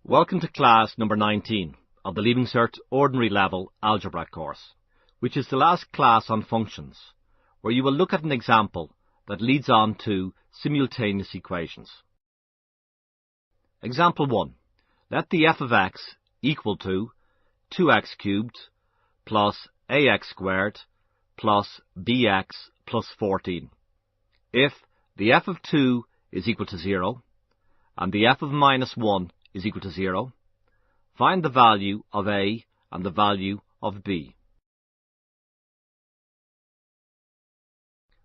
Welcome to class number 19 of the Leaving Cert Ordinary Level Algebra course, which is the last class on functions, where you will look at an example that leads on to simultaneous equations. Example 1. Let the f of x equal to 2x cubed plus ax squared plus bx plus 14. If the f of 2 is equal to 0 and the f of minus 1 is equal to 0, find the value of a and the value of b.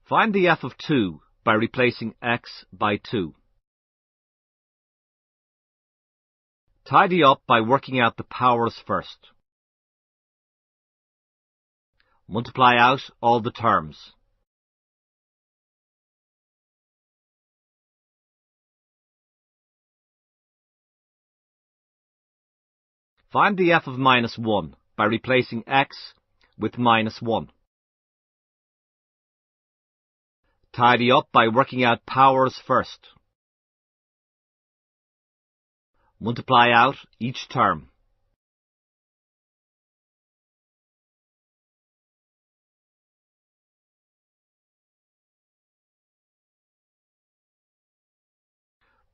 Find the f of 2 by replacing x by 2. Tidy up by working out the powers first. Multiply out all the terms. Find the f of minus 1 by replacing x with minus 1. Tidy up by working out powers first. Multiply out each term.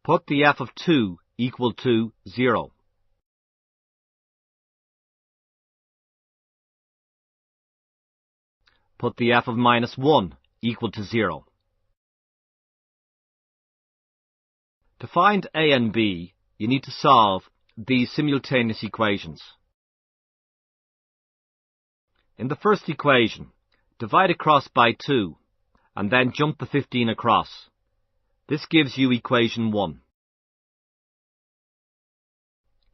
Put the f of 2 equal to 0. Put the f of minus 1 equal to 0. To find a and b, you need to solve these simultaneous equations. In the first equation, divide across by 2, and then jump the 15 across. This gives you equation 1.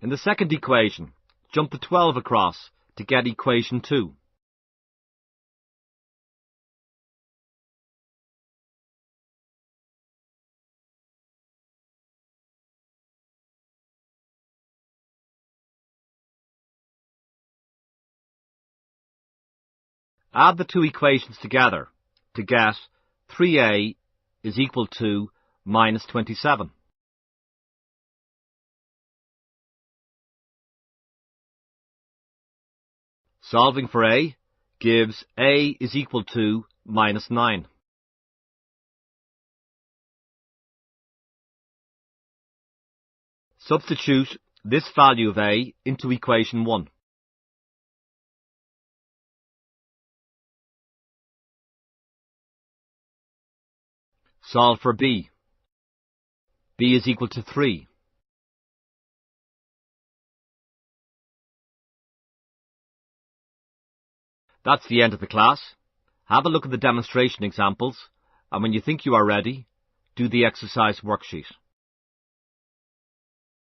In the second equation, jump the 12 across to get equation 2. Add the two equations together to get 3a is equal to minus 27. Solving for a gives a is equal to minus 9. Substitute this value of a into equation 1. Solve for b. b is equal to 3. That's the end of the class. Have a look at the demonstration examples, and when you think you are ready, do the exercise worksheet.